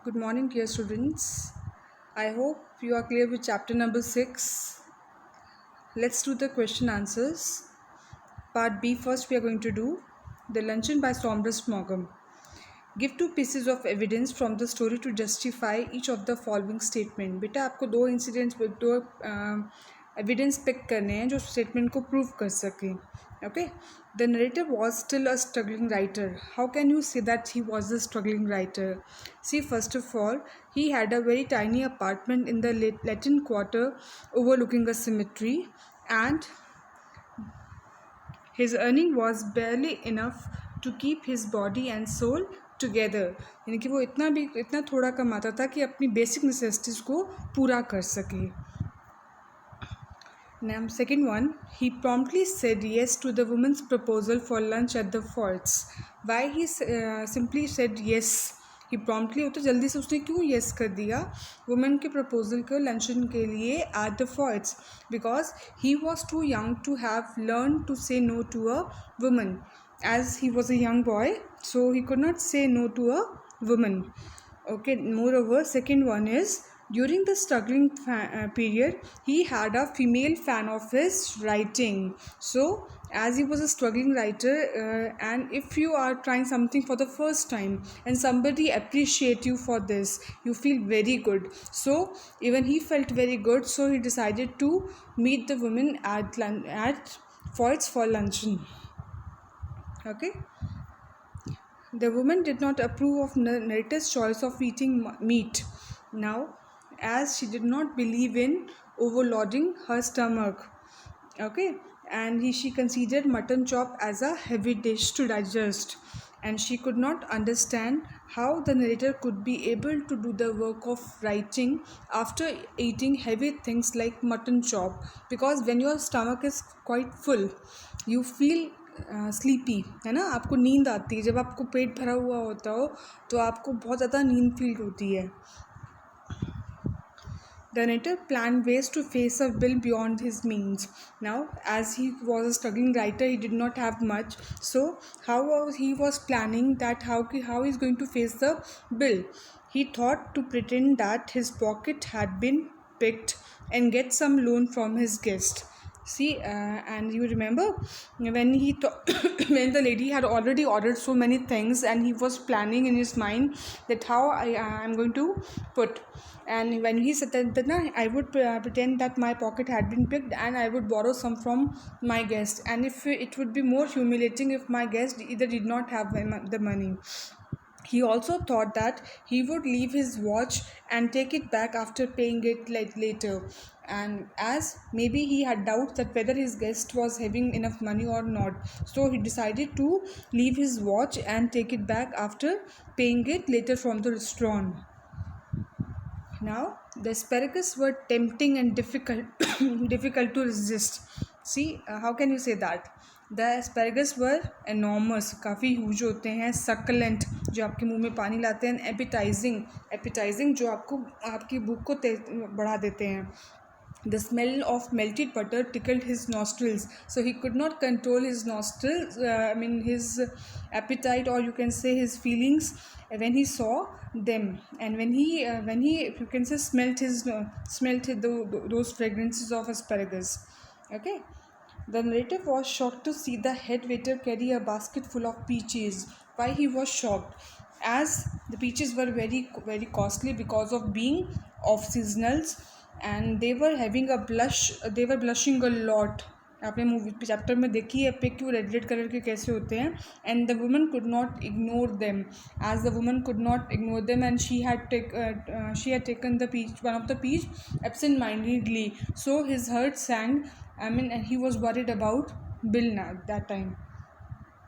Good morning, dear students. I hope you are clear with chapter number 6. Let's do the question answers. Part B first we are going to do the luncheon by Somers Morgan. Give two pieces of evidence from the story to justify each of the following statement. बेटा आपको दो incidents दो evidence pick करने हैं जो statement को prove कर सकें. Okay, the narrator was still a struggling writer. How can you say that he was a struggling writer? See, first of all, he had a very tiny apartment in the Latin Quarter overlooking a cemetery, and his earning was barely enough to keep his body and soul together. यानी कि वो इतना थोड़ा कमाता था कि अपनी basic necessities को पूरा कर सके. Now, second one, he promptly said yes to the woman's proposal for lunch at the forts. Why he simply said yes? He promptly, तो जल्दी से उसने क्यों yes कर दिया वुमेन के प्रपोजल को लंचन के लिए at the forts? Because he was too young to have learned to say no to a woman. As he was a young boy, so he could not say no to a woman. Okay, moreover, second one is during the struggling period, he had a female fan of his writing. So, as he was a struggling writer, and if you are trying something for the first time and somebody appreciate you for this, you feel very good. So, even he felt very good. So, he decided to meet the woman at Foyt's for luncheon. Okay. The woman did not approve of narrator's choice of eating meat. Now, as she did not believe in overloading her stomach, okay, and she considered mutton chop as a heavy dish to digest, and she could not understand how the narrator could be able to do the work of writing after eating heavy things like mutton chop, because when your stomach is quite full, you feel sleepy है ना. आपको नींद आती है जब आपको पेट भरा हुआ होता हो, तो आपको बहुत ज़्यादा नींद फील होती है. The narrator planned ways to face a bill beyond his means. Now, as he was a struggling writer, he did not have much. So, he was planning that how he's going to face the bill? He thought to pretend that his pocket had been picked and get some loan from his guest. See, and you remember when he when the lady had already ordered so many things, and he was planning in his mind that how I am going to put. And when he said that I would pretend that my pocket had been picked and I would borrow some from my guest, and if it would be more humiliating if my guest either did not have the money. He also thought that he would leave his watch and take it back after paying it later. And as maybe he had doubts that whether his guest was having enough money or not, so he decided to leave his watch and take it back after paying it later from the restaurant. Now, the asparagus were tempting and difficult difficult to resist. See, how can you say that? The asparagus were enormous, काफ़ी huge होते हैं, succulent जो आपके मुंह में पानी लाते हैं, appetizing जो आपको आपकी भूख को बढ़ा देते हैं. The smell of melted butter tickled his nostrils, so he could not control his nostrils. His appetite, or you can say his feelings, when he saw them, and when he you can say smelt those fragrances of asparagus. Okay. The narrator was shocked to see the head waiter carry a basket full of peaches. Why he was shocked? As the peaches were very very costly because of being off seasonals, and they were blushing a lot. आपने movie chapter में देखी है pick क्यों red colour के कैसे होते हैं. And the woman could not ignore them, as the woman could not ignore them, and she had taken one of the peach absent mindedly, so his heart sank. And he was worried about bill now that time.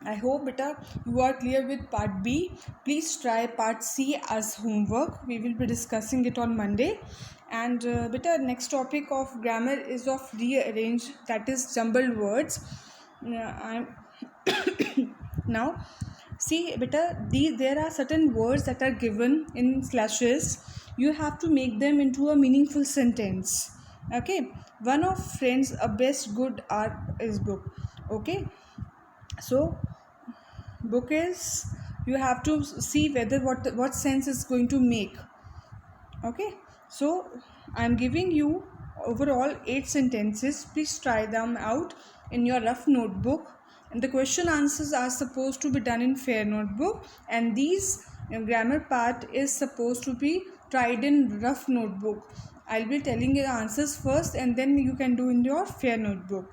I hope beta you are clear with part B. Please try part C as homework. We will be discussing it on Monday. And beta next topic of grammar is of rearrange, that is jumbled words. Now see beta, there are certain words that are given in slashes. You have to make them into a meaningful sentence. Okay. One of friends a best good art is book. Okay. So book is you have to see whether what sense is going to make. Okay, so I'm giving you overall 8 sentences. Please try them out in your rough notebook, and the question answers are supposed to be done in fair notebook, and these grammar part is supposed to be tried in rough notebook. I'll be telling you the answers first, and then you can do in your fair notebook.